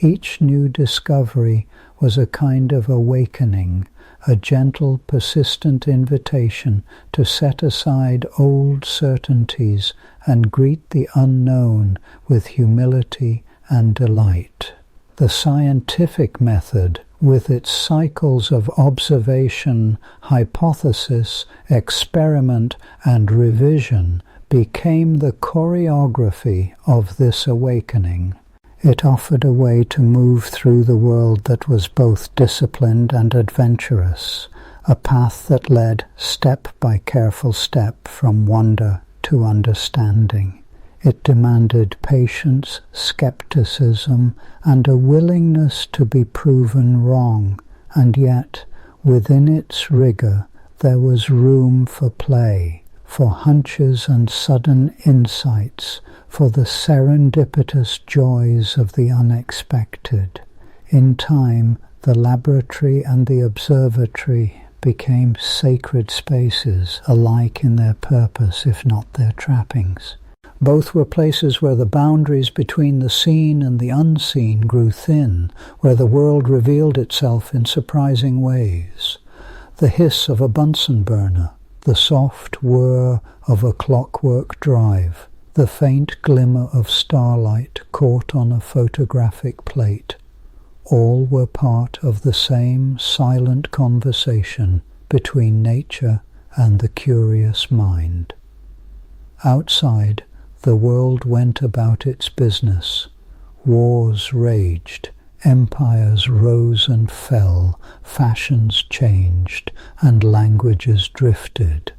Each new discovery was a kind of awakening, a gentle, persistent invitation to set aside old certainties and greet the unknown with humility and delight. The scientific method, with its cycles of observation, hypothesis, experiment, and revision, became the choreography of this awakening. It offered a way to move through the world that was both disciplined and adventurous, a path that led step by careful step from wonder to understanding. It demanded patience, skepticism, and a willingness to be proven wrong, and yet, within its rigor, there was room for play, for hunches and sudden insights, for the serendipitous joys of the unexpected. In time, the laboratory and the observatory became sacred spaces, alike in their purpose, if not their trappings. Both were places where the boundaries between the seen and the unseen grew thin, where the world revealed itself in surprising ways. The hiss of a Bunsen burner, the soft whir of a clockwork drive, the faint glimmer of starlight caught on a photographic plate, all were part of the same silent conversation between nature and the curious mind. Outside, the world went about its business. Wars raged, empires rose and fell, fashions changed, and languages drifted.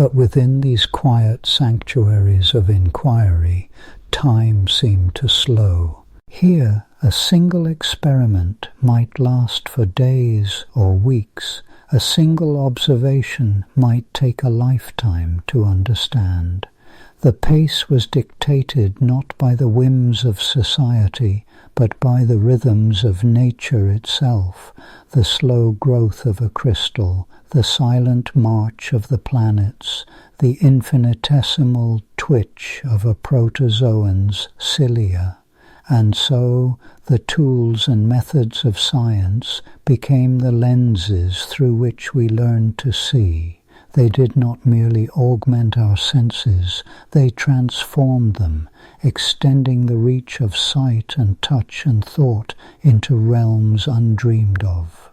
But within these quiet sanctuaries of inquiry, time seemed to slow. Here, a single experiment might last for days or weeks. A single observation might take a lifetime to understand. The pace was dictated not by the whims of society, but by the rhythms of nature itself, the slow growth of a crystal, the silent march of the planets, the infinitesimal twitch of a protozoan's cilia. And so the tools and methods of science became the lenses through which we learned to see. They did not merely augment our senses, they transformed them, extending the reach of sight and touch and thought into realms undreamed of.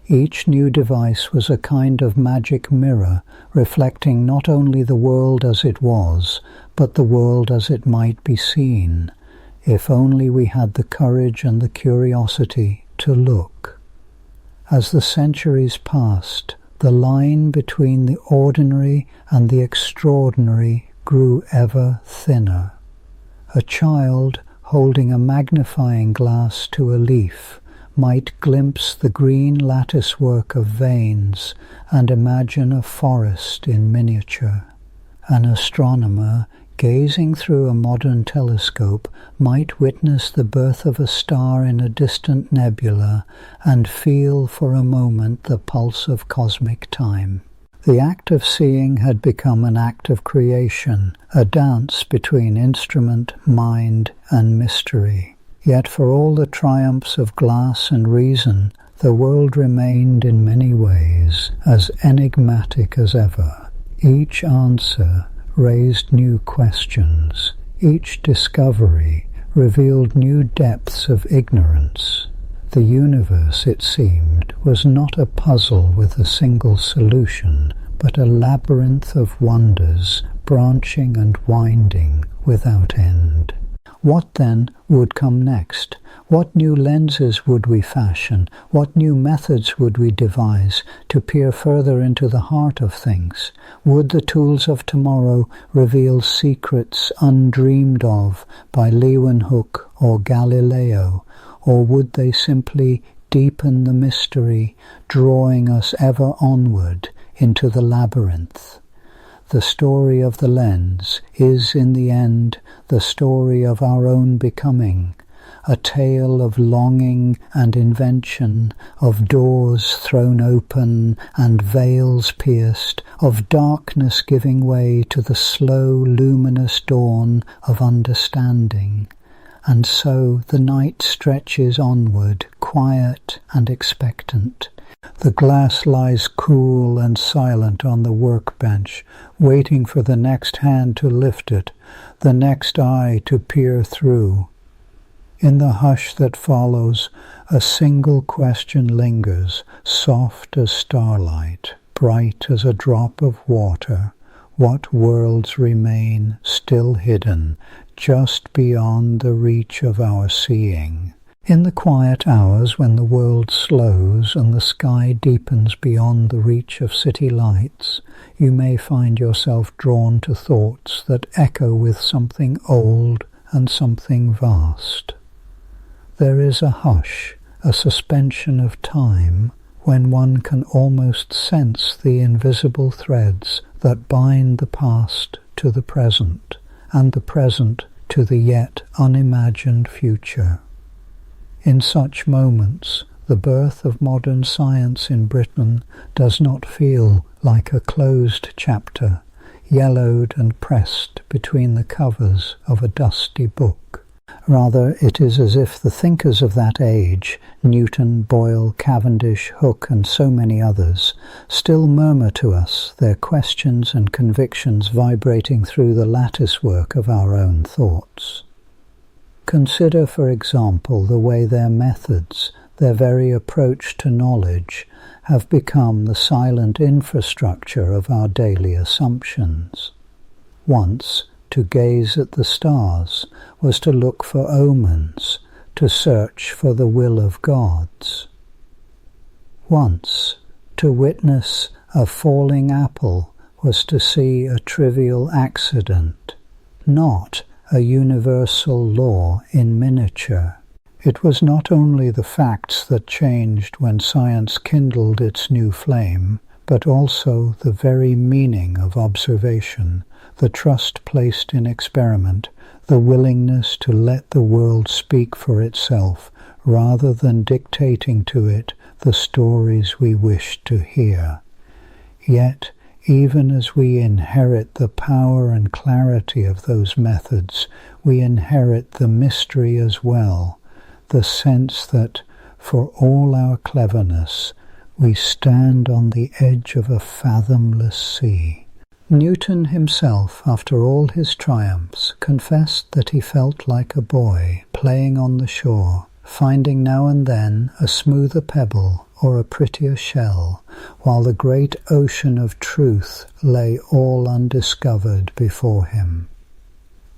Each new device was a kind of magic mirror, reflecting not only the world as it was, but the world as it might be seen, if only we had the courage and the curiosity to look. As the centuries passed, the line between the ordinary and the extraordinary grew ever thinner. A child holding a magnifying glass to a leaf might glimpse the green latticework of veins and imagine a forest in miniature. An astronomer, gazing through a modern telescope, might witness the birth of a star in a distant nebula and feel for a moment the pulse of cosmic time. The act of seeing had become an act of creation, a dance between instrument, mind, and mystery. Yet for all the triumphs of glass and reason, the world remained in many ways as enigmatic as ever. Each answer raised new questions. Each discovery revealed new depths of ignorance. The universe, it seemed, was not a puzzle with a single solution, but a labyrinth of wonders, branching and winding without end. What then would come next? What new lenses would we fashion? What new methods would we devise to peer further into the heart of things? Would the tools of tomorrow reveal secrets undreamed of by Hooke or Galileo, or would they simply deepen the mystery, drawing us ever onward into the labyrinth? The story of the lens is, in the end, the story of our own becoming, a tale of longing and invention, of doors thrown open and veils pierced, of darkness giving way to the slow, luminous dawn of understanding. And so the night stretches onward, quiet and expectant. The glass lies cool and silent on the workbench, waiting for the next hand to lift it, the next eye to peer through. In the hush that follows, a single question lingers, soft as starlight, bright as a drop of water. What worlds remain still hidden, just beyond the reach of our seeing? In the quiet hours when the world slows and the sky deepens beyond the reach of city lights, you may find yourself drawn to thoughts that echo with something old and something vast. There is a hush, a suspension of time, when one can almost sense the invisible threads that bind the past to the present, and the present to the yet unimagined future. In such moments, the birth of modern science in Britain does not feel like a closed chapter, yellowed and pressed between the covers of a dusty book. Rather, it is as if the thinkers of that age, Newton, Boyle, Cavendish, Hooke, and so many others, still murmur to us, their questions and convictions vibrating through the latticework of our own thoughts. Consider, for example, the way their methods, their very approach to knowledge, have become the silent infrastructure of our daily assumptions. Once, to gaze at the stars was to look for omens, to search for the will of gods. Once, to witness a falling apple was to see a trivial accident, not a universal law in miniature. It was not only the facts that changed when science kindled its new flame, but also the very meaning of observation, the trust placed in experiment, the willingness to let the world speak for itself rather than dictating to it the stories we wish to hear. Yet, even as we inherit the power and clarity of those methods, we inherit the mystery as well, the sense that, for all our cleverness, we stand on the edge of a fathomless sea. Newton himself, after all his triumphs, confessed that he felt like a boy playing on the shore, finding now and then a smoother pebble or a prettier shell, while the great ocean of truth lay all undiscovered before him.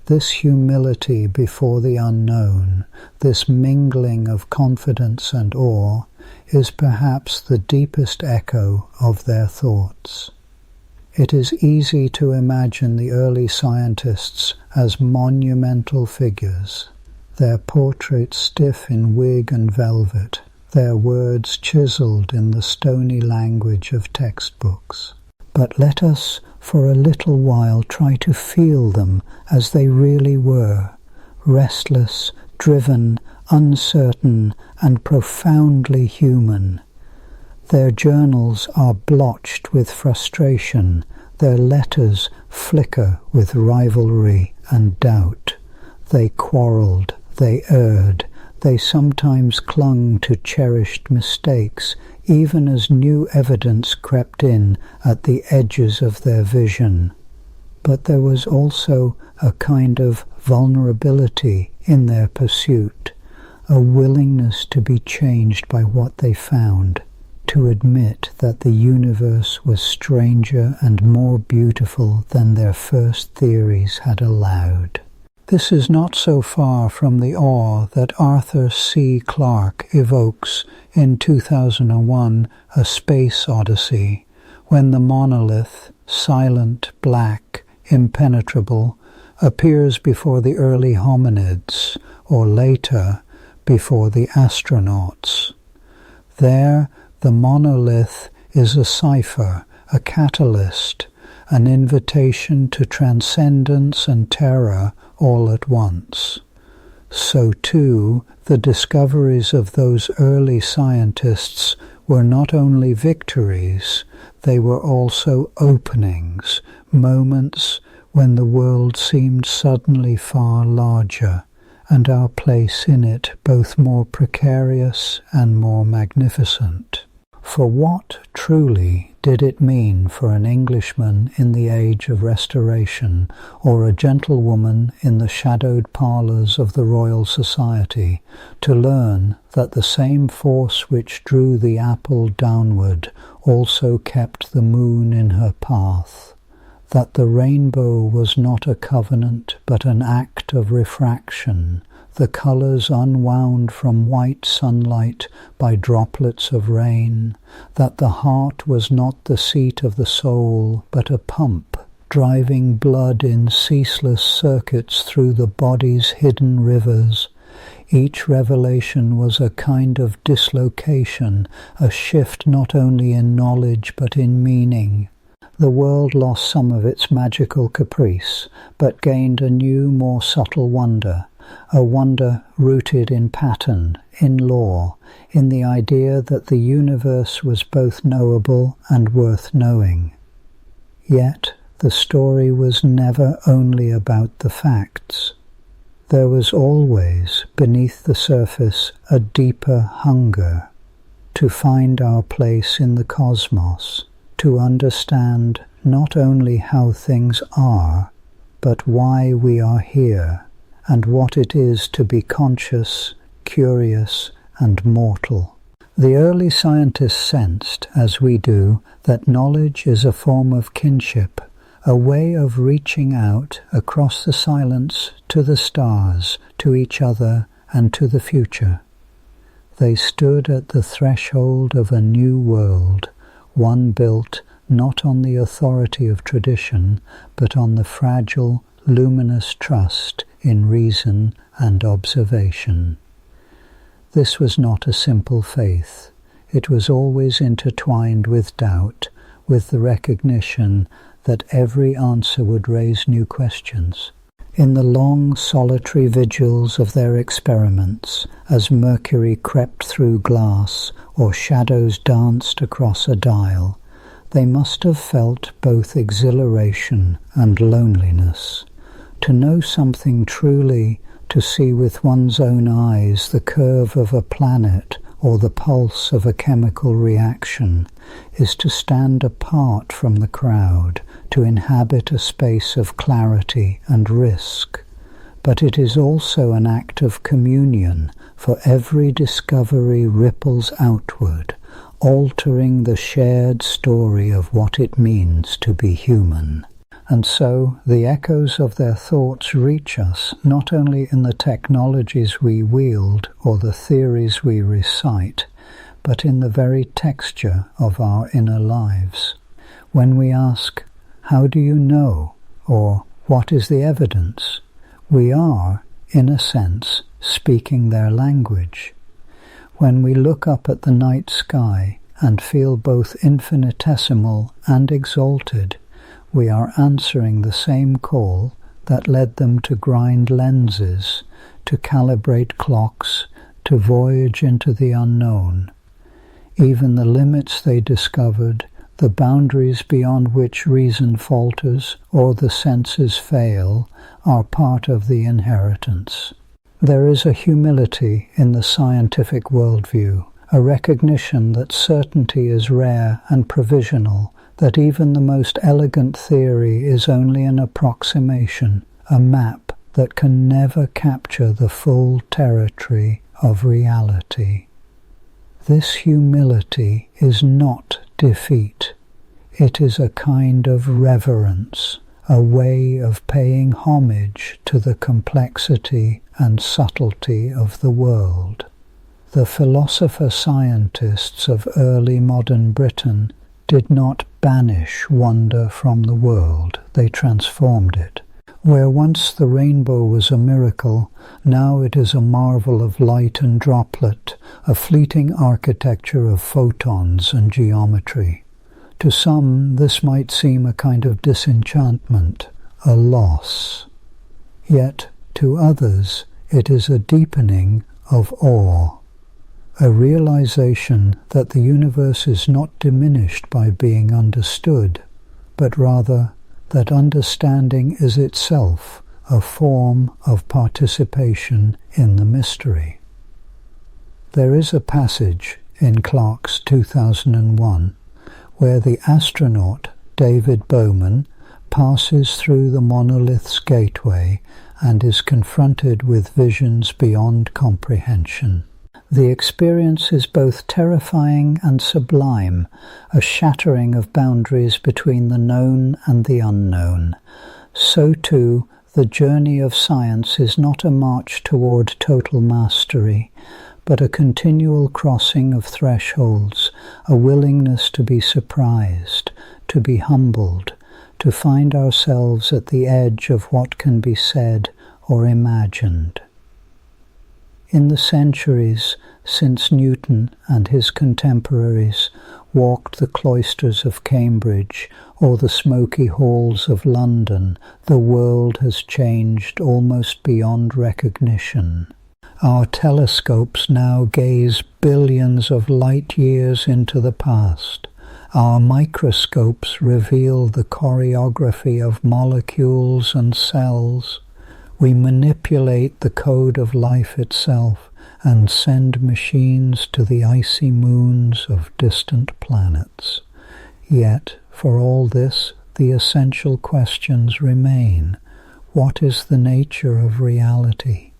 This humility before the unknown, this mingling of confidence and awe, is perhaps the deepest echo of their thoughts. It is easy to imagine the early scientists as monumental figures, their portraits stiff in wig and velvet, their words chiseled in the stony language of textbooks. But let us for a little while try to feel them as they really were, restless, driven, uncertain, and profoundly human. Their journals are blotched with frustration, their letters flicker with rivalry and doubt. They quarrelled, they erred, they sometimes clung to cherished mistakes, even as new evidence crept in at the edges of their vision. But there was also a kind of vulnerability in their pursuit, a willingness to be changed by what they found, to admit that the universe was stranger and more beautiful than their first theories had allowed. This is not so far from the awe that Arthur C. Clarke evokes in 2001, A Space Odyssey, when the monolith, silent, black, impenetrable, appears before the early hominids, or later, before the astronauts. There, the monolith is a cipher, a catalyst, an invitation to transcendence and terror all at once. So too, the discoveries of those early scientists were not only victories, they were also openings, moments when the world seemed suddenly far larger, and our place in it both more precarious and more magnificent. For what, truly, did it mean for an Englishman in the age of Restoration, or a gentlewoman in the shadowed parlours of the Royal Society, to learn that the same force which drew the apple downward also kept the moon in her path, that the rainbow was not a covenant but an act of refraction, the colours unwound from white sunlight by droplets of rain, that the heart was not the seat of the soul, but a pump, driving blood in ceaseless circuits through the body's hidden rivers. Each revelation was a kind of dislocation, a shift not only in knowledge but in meaning. The world lost some of its magical caprice, but gained a new, more subtle wonder, a wonder rooted in pattern, in law, in the idea that the universe was both knowable and worth knowing. Yet the story was never only about the facts. There was always, beneath the surface, a deeper hunger to find our place in the cosmos, to understand not only how things are, but why we are here, and what it is to be conscious, curious, and mortal. The early scientists sensed, as we do, that knowledge is a form of kinship, a way of reaching out across the silence to the stars, to each other, and to the future. They stood at the threshold of a new world, one built not on the authority of tradition, but on the fragile, luminous trust in reason and observation. This was not a simple faith. It was always intertwined with doubt, with the recognition that every answer would raise new questions. In the long, solitary vigils of their experiments, as mercury crept through glass or shadows danced across a dial, they must have felt both exhilaration and loneliness. To know something truly, to see with one's own eyes the curve of a planet or the pulse of a chemical reaction, is to stand apart from the crowd, to inhabit a space of clarity and risk. But it is also an act of communion, for every discovery ripples outward, altering the shared story of what it means to be human. And so the echoes of their thoughts reach us not only in the technologies we wield or the theories we recite, but in the very texture of our inner lives. When we ask, "How do you know?" or "What is the evidence?" we are, in a sense, speaking their language. When we look up at the night sky and feel both infinitesimal and exalted, we are answering the same call that led them to grind lenses, to calibrate clocks, to voyage into the unknown. Even the limits they discovered, the boundaries beyond which reason falters or the senses fail, are part of the inheritance. There is a humility in the scientific worldview, a recognition that certainty is rare and provisional, that even the most elegant theory is only an approximation, a map that can never capture the full territory of reality. This humility is not defeat. It is a kind of reverence, a way of paying homage to the complexity and subtlety of the world. The philosopher-scientists of early modern Britain did not banish wonder from the world, they transformed it. Where once the rainbow was a miracle, now it is a marvel of light and droplet, a fleeting architecture of photons and geometry. To some, this might seem a kind of disenchantment, a loss. Yet, to others, it is a deepening of awe. A realization that the universe is not diminished by being understood, but rather that understanding is itself a form of participation in the mystery. There is a passage in Clarke's 2001 where the astronaut David Bowman passes through the monolith's gateway and is confronted with visions beyond comprehension. The experience is both terrifying and sublime, a shattering of boundaries between the known and the unknown. So too, the journey of science is not a march toward total mastery, but a continual crossing of thresholds, a willingness to be surprised, to be humbled, to find ourselves at the edge of what can be said or imagined. In the centuries since Newton and his contemporaries walked the cloisters of Cambridge or the smoky halls of London, the world has changed almost beyond recognition. Our telescopes now gaze billions of light years into the past. Our microscopes reveal the choreography of molecules and cells. We manipulate the code of life itself and send machines to the icy moons of distant planets. Yet, for all this, the essential questions remain. What is the nature of reality?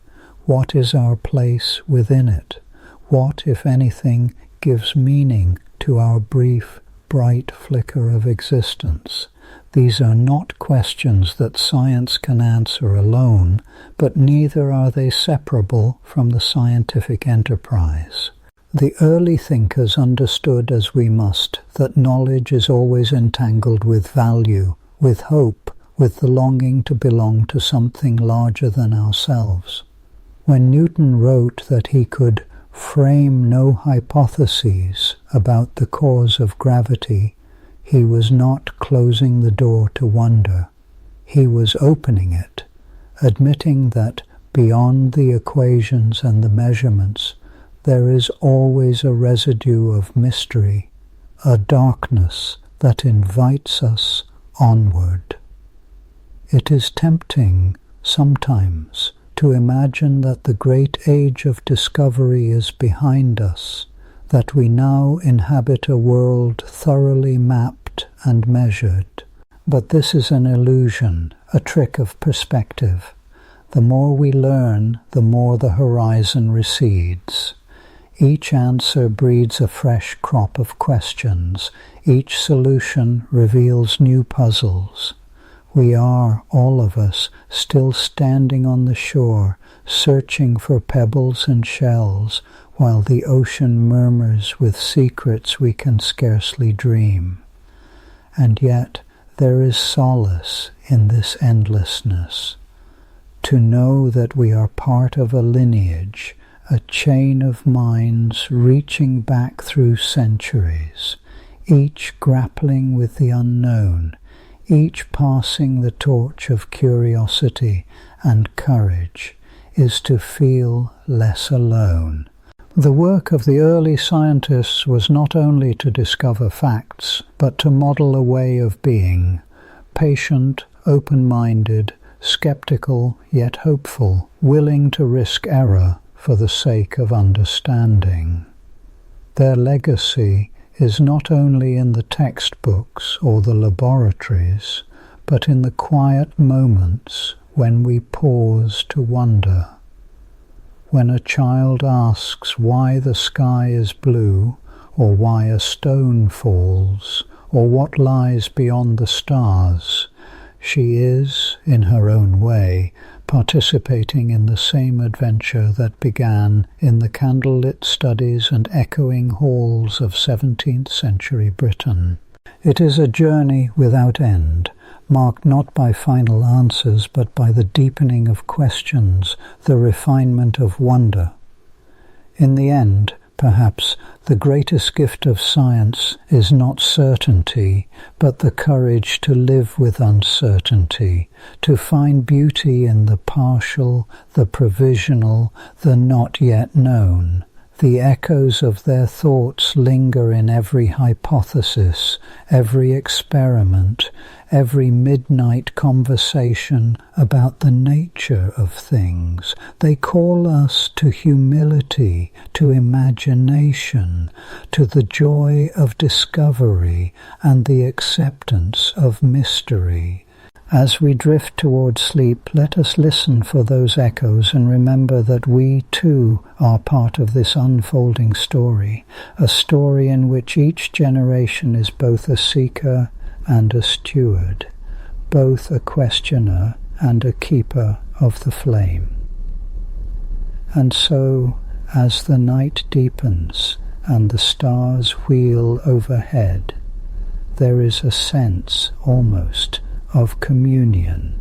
What is our place within it? What, if anything, gives meaning to our brief, bright flicker of existence? These are not questions that science can answer alone, but neither are they separable from the scientific enterprise. The early thinkers understood, as we must, that knowledge is always entangled with value, with hope, with the longing to belong to something larger than ourselves. When Newton wrote that he could frame no hypotheses about the cause of gravity, he was not closing the door to wonder. He was opening it, admitting that beyond the equations and the measurements, there is always a residue of mystery, a darkness that invites us onward. It is tempting, sometimes, to imagine that the great age of discovery is behind us, that we now inhabit a world thoroughly mapped and measured. But this is an illusion, a trick of perspective. The more we learn, the more the horizon recedes. Each answer breeds a fresh crop of questions. Each solution reveals new puzzles. We are, all of us, still standing on the shore, searching for pebbles and shells, while the ocean murmurs with secrets we can scarcely dream. And yet there is solace in this endlessness. To know that we are part of a lineage, a chain of minds reaching back through centuries, each grappling with the unknown, each passing the torch of curiosity and courage, is to feel less alone. The work of the early scientists was not only to discover facts, but to model a way of being, patient, open-minded, skeptical yet hopeful, willing to risk error for the sake of understanding. Their legacy is not only in the textbooks or the laboratories, but in the quiet moments when we pause to wonder. When a child asks why the sky is blue, or why a stone falls, or what lies beyond the stars, she is, in her own way, participating in the same adventure that began in the candlelit studies and echoing halls of 17th century Britain. It is a journey without end, marked not by final answers but by the deepening of questions, the refinement of wonder. In the end, perhaps, the greatest gift of science is not certainty, but the courage to live with uncertainty, to find beauty in the partial, the provisional, the not yet known. The echoes of their thoughts linger in every hypothesis, every experiment, every midnight conversation about the nature of things. They call us to humility, to imagination, to the joy of discovery and the acceptance of mystery. As we drift towards sleep, let us listen for those echoes and remember that we too are part of this unfolding story, a story in which each generation is both a seeker and a steward, both a questioner and a keeper of the flame. And so, as the night deepens and the stars wheel overhead, there is a sense, almost, of communion,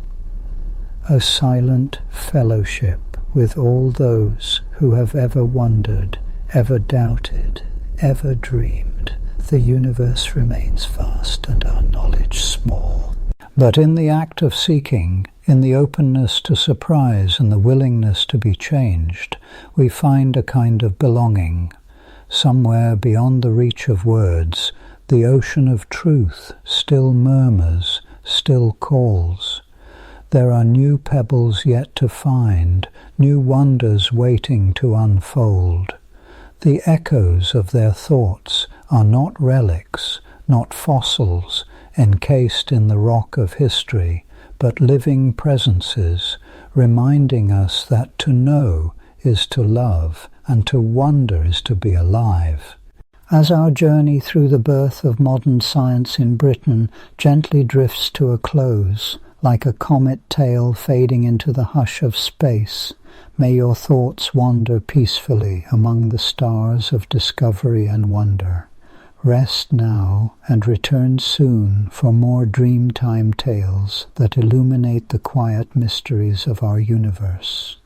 a silent fellowship with all those who have ever wondered, ever doubted, ever dreamed. The universe remains vast and our knowledge small. But in the act of seeking, in the openness to surprise and the willingness to be changed, we find a kind of belonging. Somewhere beyond the reach of words, the ocean of truth still murmurs, still calls. There are new pebbles yet to find, new wonders waiting to unfold. The echoes of their thoughts are not relics, not fossils encased in the rock of history, but living presences, reminding us that to know is to love, and to wonder is to be alive. As our journey through the birth of modern science in Britain gently drifts to a close, like a comet tail fading into the hush of space, May your thoughts wander peacefully among the stars of discovery and wonder. Rest now and return soon for more Dreamtime tales that illuminate the quiet mysteries of our universe.